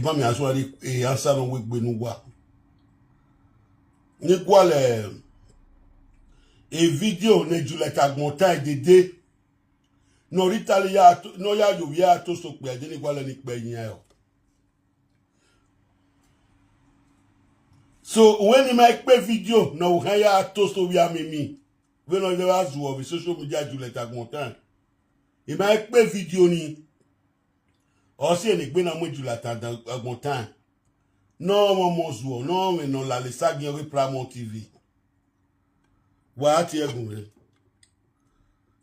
ba mi aso ari e answer no we gbe nu wa ni kwale e video ne Juliet Agmontan dede no ritalia no ya yo ya to so pe ade ni kwale ni pe yin e. So when you make a video, no haya toast of ya mimi. When on the last of social media Juliet Agmontan. You make a video ni or say any been a Juliet Agmontan. No more zuo, no we no la lesagi ori Pramo TV. What here go?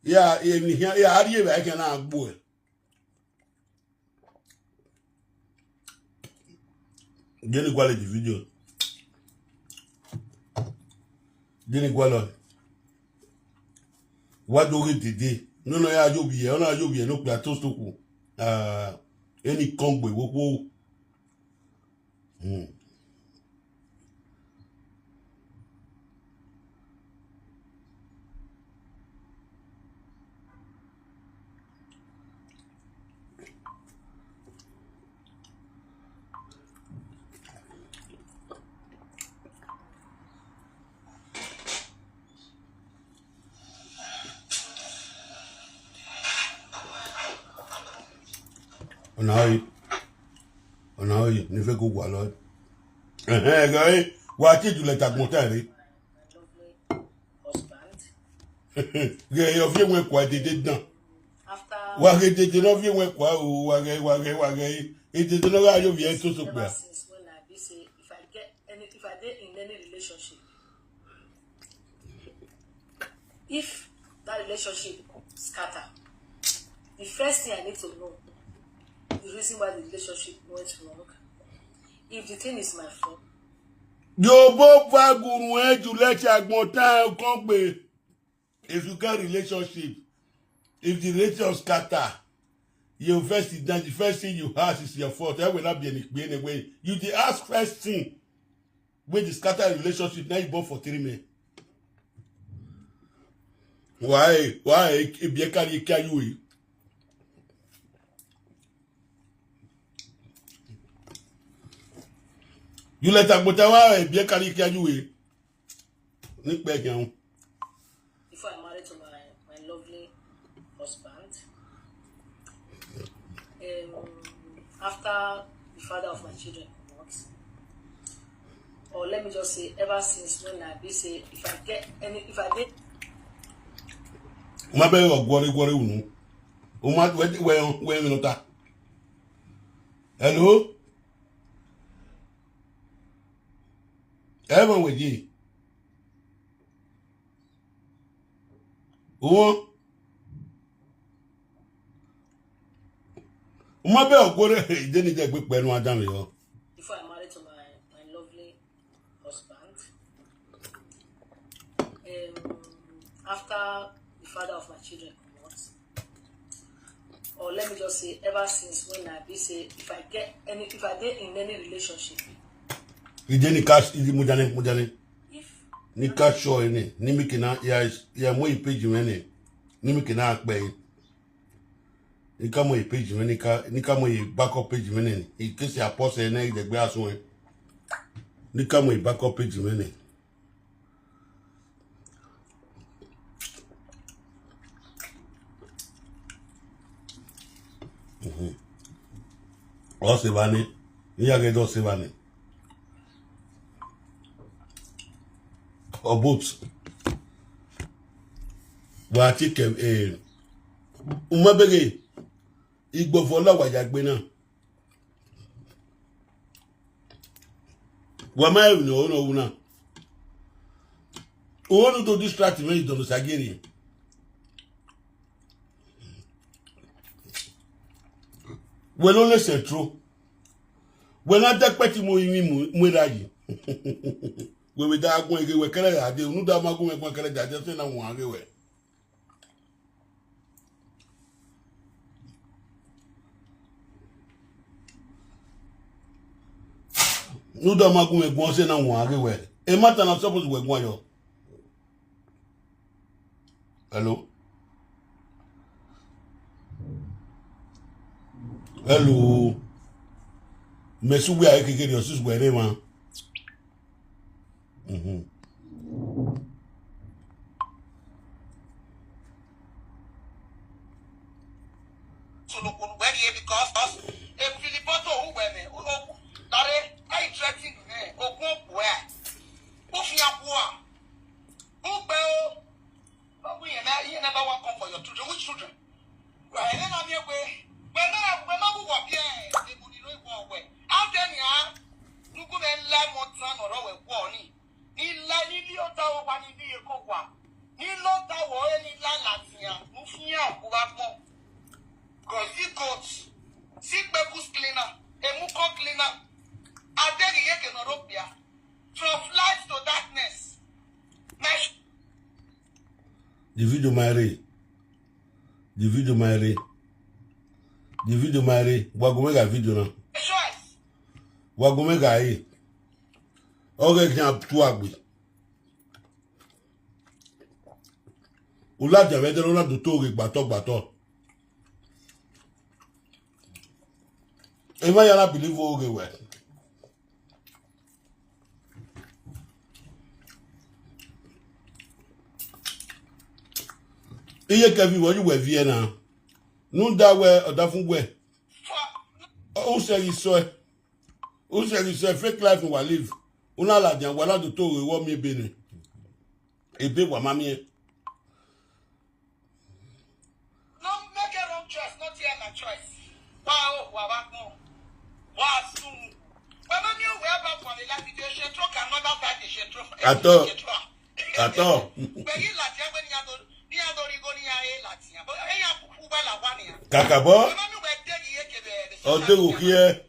Yeah, yeah, how do you I can have boy? Get the quality video. Dini gwalo wado dede no ya jobi ona jobi no pe atosto ku eni kongbe wowo ona oyi ni fe go gwa lo guy wa ti Juliet Agmontan re ge yo fi wen kwa dede dan wa ge dede no fi wen kwa o wa ge e dede no ga yo bi en to so pe if I dey in any relationship, if that relationship scatter, the first thing I need to know the reason why the relationship went wrong. If the thing is my fault, yo bo faguru e Juliet Agmontan kon pe if you get relationship, if the relationship scatter, you first then the first thing you ask is your fault. That will not be any way. You the ask first thing when the scatter relationship, now you born for 3 men. Why e bien carry you? You let Agmontan why e bien carry you? Ni pe gan. Before I married to my lovely husband, after the father of my children not, or let me just say ever since when I be say if I did Ma be ogwore unu. O ma we no ta. Hello? Ever with you. O ma be ogwore ide ni je gbe pẹ̀lú adam yo. Before I married to my lovely husband, after the father of my children not, or let me just say ever since when I be say if I dey in any relationship, Ide ni cash idi mujane. Ni cash show ni mi kina ya mo page mene. Ni mi kina pe. Ni ka mo page mene ni ka mo backup page mene. In case ya post na ide gbe asun. Ni ka mo backup page mene. O se bani. Ni ya ge do se bani. Or both. Wa ti ke umabege igbo fola wajagbe na. Wa ma no una. O want to distract me don sagiri. We no le setro. We na dekpeti mo yin mu rayi. We da agun ege we kere ade unu da magun egbon kere jade se na won age we. Nu da magun egbon se na won age we. E mata na suppose we egbon yo. Hello. Hello. Mesu we a keke de osus we re ma. So look where here because if Filipoto who were Dare I threatening where we never want come for your children. Which children? Right, then I'm here when I walk here, they would know where. Out there, look at life more time or our warning. In Lanilio Tower, one in the Coqua. In Lota or any Lalatia, Mufia, Guapo. Because he coach, sick Becus cleaner, a Muko cleaner. I beg you, Europea. From light to darkness. The video Mary. Wagomega video na. Wagomega e. Oge kyan tu agbe. Ula jave de la do to gbato. Ema yala believe oge we. Iye kevi wo you we vie na. Nu da we odafun we. O se fake life we live. Una la jan wala do to wo mi bene. Ebe wa mami e. No make your own choice, not your own choice. Wow, wabakmo. Wow, soon. But when you wear back for the last video, she truck another bag, she truck. Ato. But you like when you go Latia, but I have Cuba la one year. Kakabo. Ode ukie.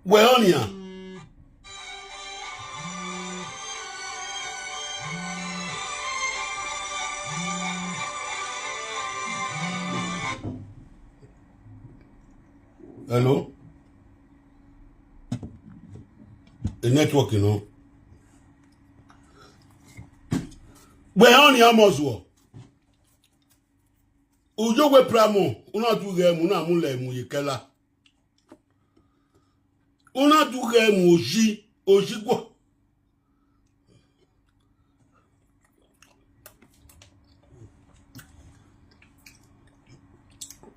Well, on ya. Hello? The network, you know. Where on ya mozwo? Ujo we pramo, una tu ge mu na mu le mu yekela. Una tu ge mu oji gwo.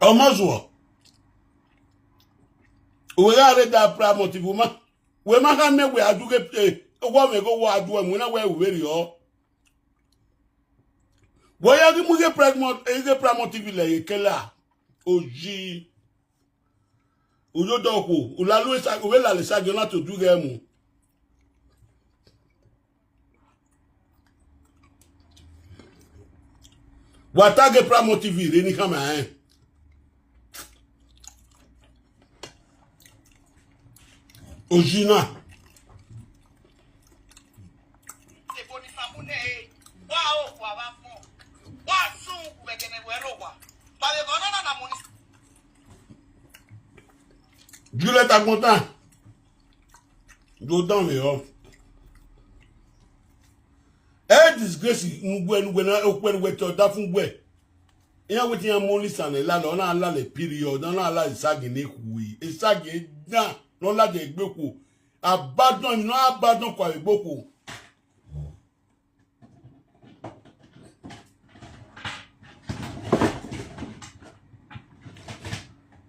Omozwo. We are da pramo ti buma. We ma ka me we aduge wo me go wo adu mu na we we ri Boya ki muge pramo TV le yekela oji ujo doko ulalu esa we la le sajo na to du gemu watage pramo TV re ni kama oji na Juliet a content. Go down here. Disgrace nous na okwen we to da fun gbe. Yan wetin yan mo lisan la lo na la le period na la isagi ni kuwi. Isagi dan no la de gbeko. Abandon no abandon kwa igboko.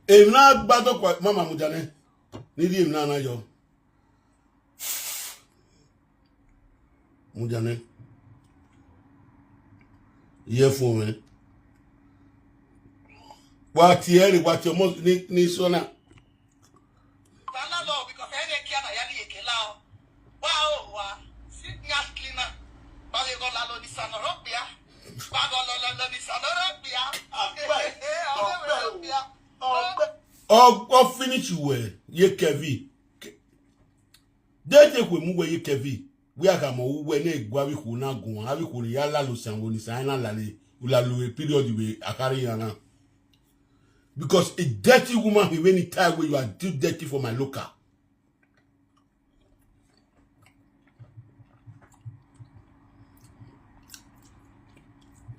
Emna gbado kwa mama mujane ni di emna na yo mujane ye fun me wa ti eri wa ti omo ni sona Bala lo because any kiana yali ekela wa sinya cleaner bale go la lo di sanorobia ba go lo di sanorobia Oh, finish we ye kevi. Dete kwe mu we ye kevi. We aka mo we na egwa wi ku na gun, abi ku ya la lo sanwo ni san na la le ula lo period we akari yana. Because a dirty woman will any time when you are too dirty for my local.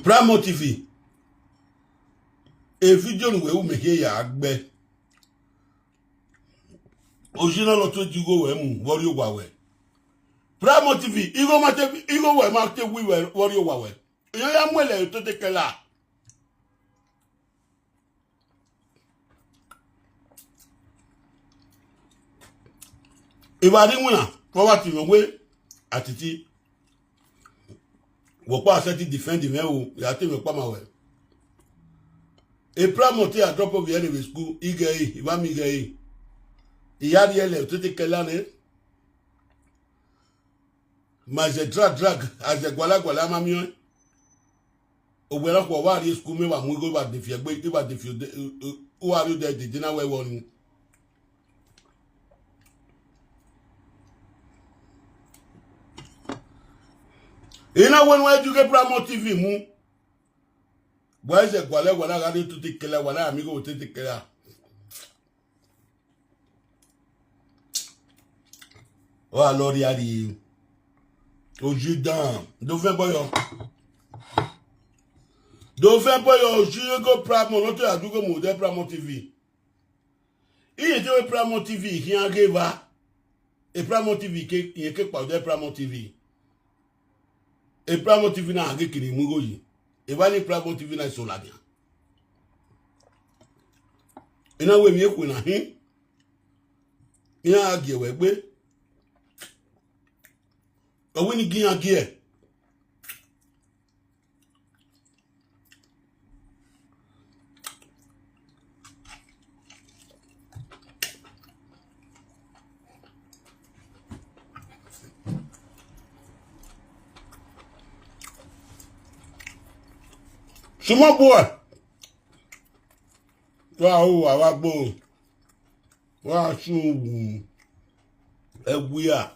Primo TV. A video we will make here agbe. Ojina lo to go we mu warrior wawe. Primo TV, igo mate igo we mate we warrior wawe. Yo ya mwele to take la. Ibadi wuna, poverty we Atiti. Wo pa aseti defend me o, ya te me pa ma we. E Primo te a drop of the school, igei, iba mi igei. Iya di ele to take la ne. Ma je drag as a gwala ma mi. O we la ko wa ri school me wa mu go ba de fi egbe ti ba de fi o wa ri de dinner we won. Ina when you get Primo TV mu. Boy je gwala ga de to take la wala amigo to take la. Oh alors il y a des Ojudan, Dauphin boyo. Dauphin boyo, Jugo Primo, l'autre a double modèle Primo TV. Il était au Primo TV qui arrive et Primo TV qui est quelque part de Primo TV. Et Primo TV n'a rien qui n'est mougoyi. Et va les Primo TV n'a sur la bien. Et n'a oué mieux qu'on a hin. Il y a un gué. When you get gear, small boy. Wow, I go. Wow, soon. We are.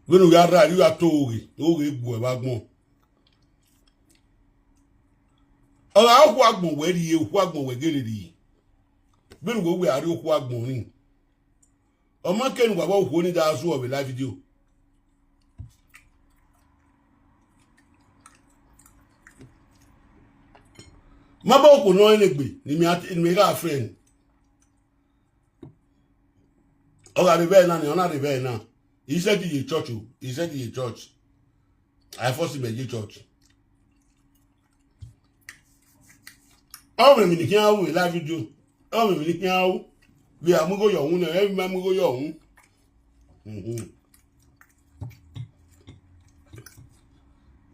When we are right, you are told, boy, wagon. Oh, I'll wagon where you wagon with Gilly. When we are real wagon. A man can walk when it does what we like with you. My book will know anything. In me, our friend. Oh, I rebel now, you're not rebel now. He said to the church. He said to the church. I forced him to the church. Oh, we can't we live video. Oh, we can't. We are moving your own. Every man move your own.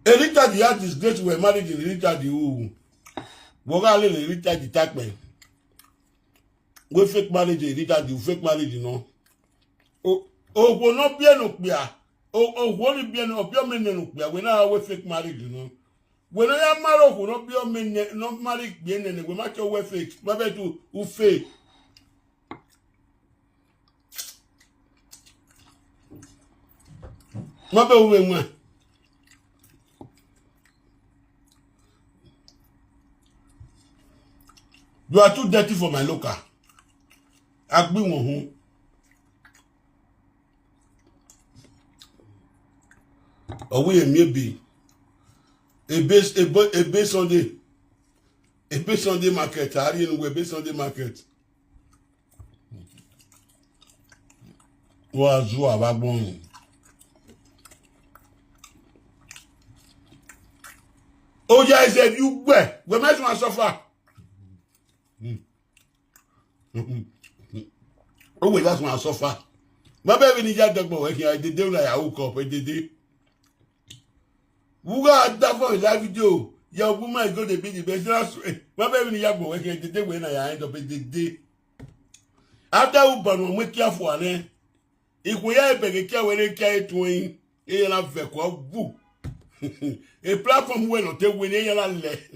Elita the artist great were married in Elita the who. Bogale Elita the tackman. We fake marriage Elita the fake marriage, you know. Oh, will not be an opia. Oh, won't be an opia men opia when I was fake married, you know. When I am married, will not be a men not married, bien and we match away fake. Maybe to who fake. Maybe we you are too dirty for my local. I've been one home. Or we maybe a base Sunday market. I didn't know a base Sunday market. Was you have born? Oh, yeah, I said you were. We met my suffer. Oh, wait, that's my suffer. My baby need that dog working. I did like I woke up. I did. Who got that for live video? Your woman is going to be the best. My baby need that working. The day when I end up in the day. After who burn when careful, eh? If we are begging care when they carry twin, a love boo. A platform will not take when they are left.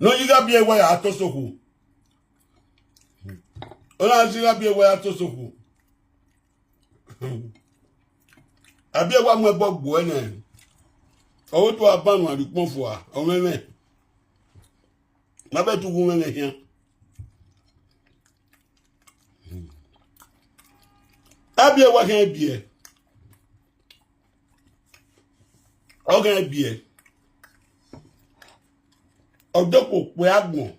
No, you got to be a way out of so. Ona sira bi ewa to sofu. Abi ewa mo gbogbo ene. Owo to abanu adipon fo a, o meme. Ma be tu gun meme hian. Abi ewa kan bie. O kan bie. Odo ko pe agbon.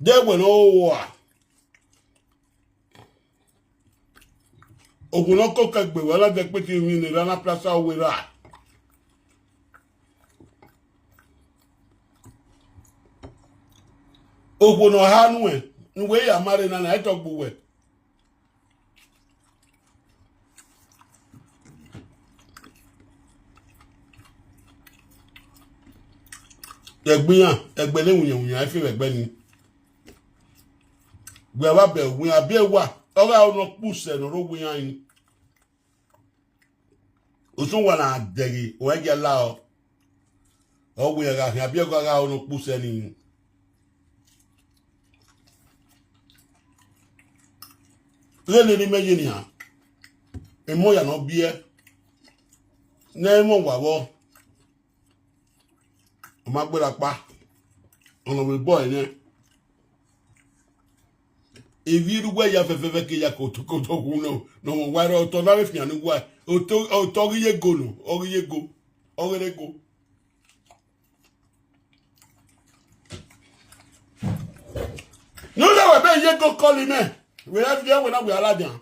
De we no wa. Oguno ko kagbe wala de pe ti mi ni rana plaza owera. Oguno hanu e, nwe ya mare na etogbu we. Egbiyan, egbele wuyan afi egbe ni. Gbe wa be win abi ewa. Oga ono puse no ro wiyan yin. Osun wa na degi o eje la o. O wiyan ga abi ga ono puse ni. Lele ni meje ni ha. Emo ya no bie. Na emo wa wo. O ma gbera pa. Ono we boy ni. Eviru gwa ya fefefe ke ya ko kuno no wa ro to na we fian ni gwa o to ri ye go no o ri ye go o re go no le we be ye go call me we have there we na we aladian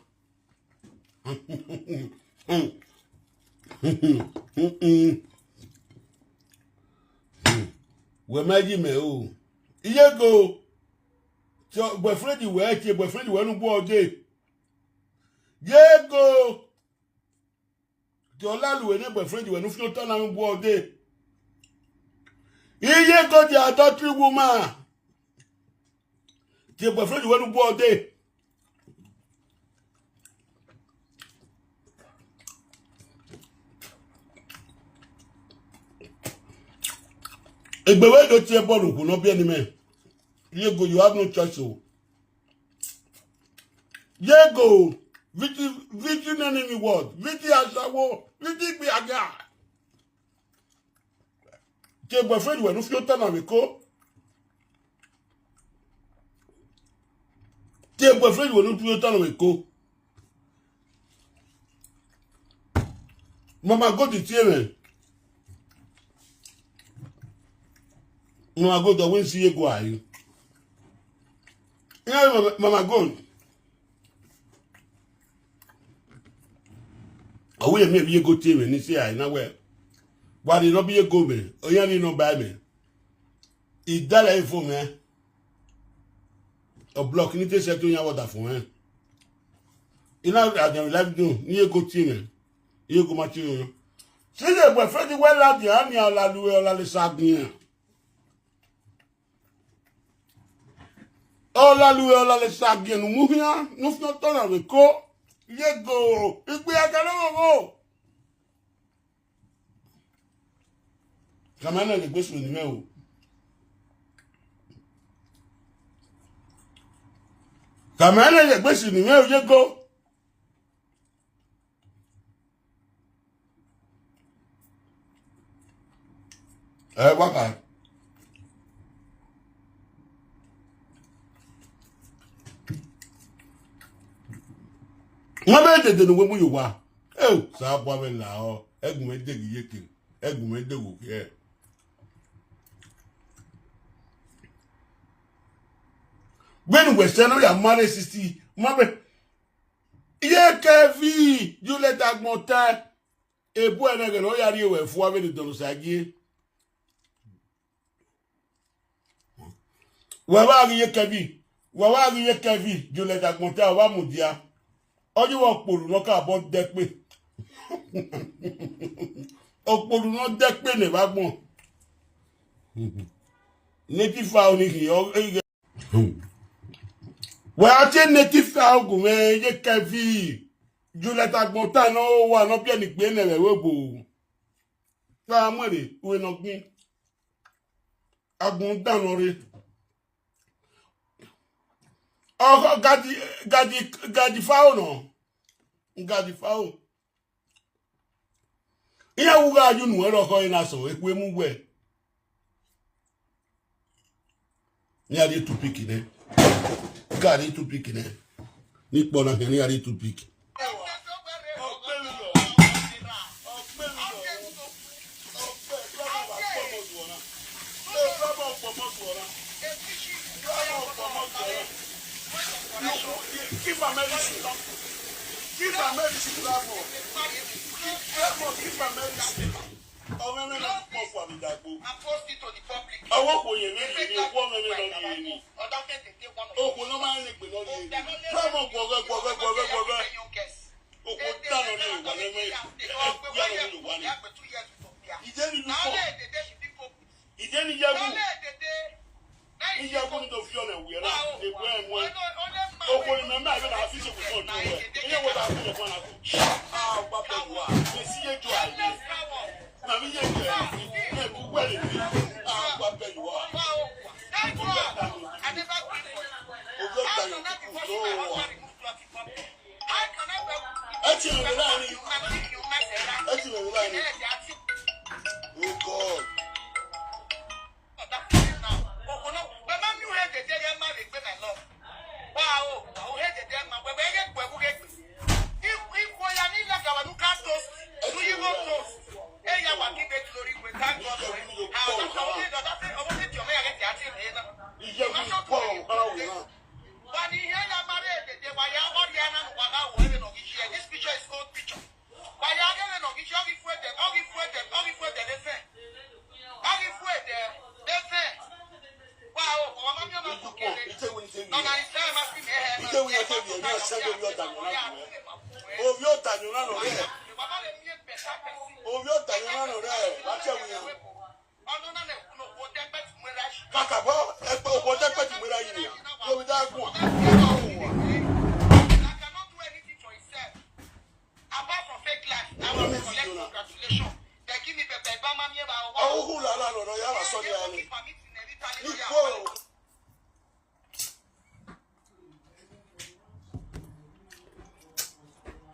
we maji me o ye go so boyfriend we no go ode yego to lalu we ne boyfriend we no fi to na go ode iye go the adultery woman the boyfriend we no go ode egbe we do tie ball ku no bi eni me yego you have no choice o yego viti nani mi word viti asawo viti gbe aga ke boyfriend we no fi o na we ko ke boyfriend we no fi o na we ko mama go to tie me mama go to win see yego ayi mama go owo ye me bi go tie me ni see ayi na we wa ni no bi go me oyan ni no ba me idala info me o block ni te se to yan water fún me ina adan live do ni go tie me ye go ma tie yo se le boyfriend we la di ani ala luwe ola le sagun ola luwe ola le sagun nu muhian nu fi to na we ko yego igbe aga lowo kamana le gbesu ni me o kamana le gbesu ni me o yego waka wọ́n bẹ́ẹ̀ dèdè ní wọ́n mú yòó wá sáàbọ̀ abẹ́ là ọ́ ẹ̀gùn mẹ́dẹ́gì yékè ẹ̀gùn mẹ́dẹ́gì òkè ẹ̀. gbẹ́nu wẹ̀sẹ̀ lórí àmọ́lẹ̀ 60 mọ́bẹ̀ yékè fi júlẹ̀ dàgbọ̀n tẹ́ ebú ẹ̀nẹ́gẹ̀ ló yàrá ìwẹ̀ fún abẹ́ ní dọ̀lùsàgé wàá rí yékè fi júlẹ̀ dàgbọ̀n tẹ́ ọba mùdíà ọjọ́ wọ́n pòrò náà káàbọ̀ dẹ́pẹ́ ọpòrò náà dẹ́pẹ́ ní ìbágbọ̀n native fowl ní kìí ọ̀rẹ́ wọ́n á ṣe native fowl gùn mẹ́ yé kẹfì jùlẹ̀tà gbọ̀n tá náà wà náà bí ẹnì pé nẹ̀rẹ̀ wégbò táà mọ̀rẹ̀ ìwé náà gbìn agbọ̀n dáná rẹ̀ Oh, gadi foul no. Gadi foul. Iya wuga aju nu ero ko ina so ekwe mu gwe. Ni ari to pick ne. Gadi to pick ne. Ni pona ke ni ari to pick. Keep my medicine. Keep my medicine, bravo. Keep my medicine. Oh, man, I'm not for me that book. And post it to the public. I won't go in. Oh, no man, come on,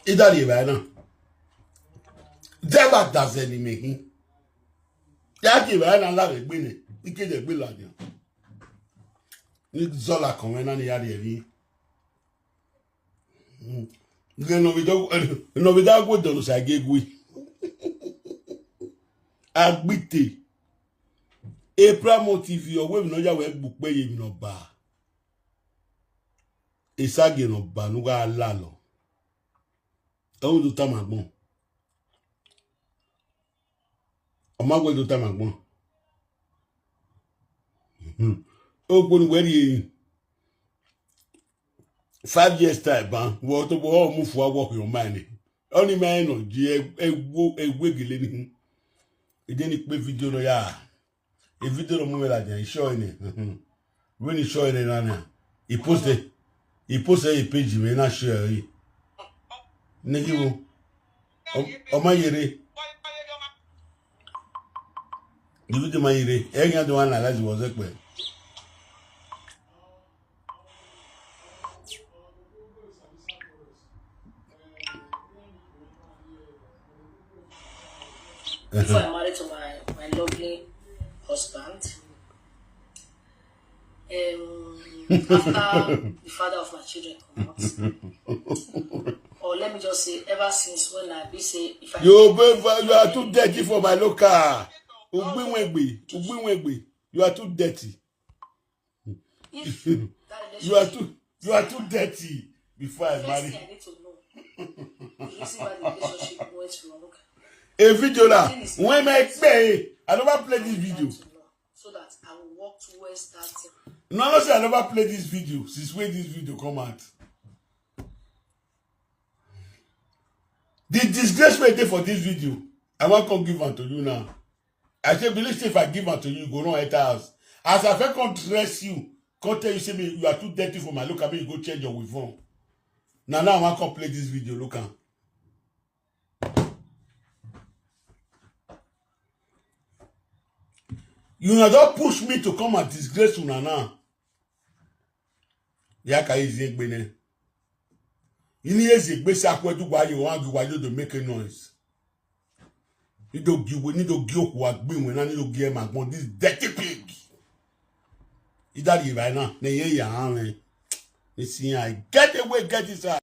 Idali bana. Deba dazeni mehi. Yaki bana la regbe ne. Ike de gbe la jan. Ni zola kan na ni yari evi. No vida go do sa gegwe. Agbite. Epra motive yo we no ya we gbu pe ye mi no ba. Esage no ba nu ga la lo. Oh, do tamagbon. Omagwe do tamagbon. Oh, when we 5 years time, ban. What to go move for work your money. Only man no je a wiggle in. It didn't play video no ya. A video no move like that. Showing it. When he showing it on he posted a page when I share it. Negiwo omayere you do mayere enya do one like was ekpe Before I'm married to my lovely husband, after the father of my children come out, or let me just say, ever since when I be say, if I you are too dirty for my local. You are too dirty. if You are too dirty before I first marry. thing I need to know the reason why the relationship went wrong. A video la when I pay, I never play this video. So that I will work towards that thing. No, say I never play this video since when this video come out. The disgrace we take for this video, I want to give one to you now. I say, believe if I give one to you, go run enter house. As I can't dress you, can't tell you, say me, you are too dirty for my look at me, you go change your weapon. Now I want to play this video, look at. You not push me to come and disgrace you now. Ya ka izi egbe ne. Ini ezi egbe si akwedu kwa yo wan gwa yo to make a noise. Need to give wa gbe when na need to give ma gbon this dirty pig. Ida di right now. Ne ye ya han. Ni si I get away, get inside.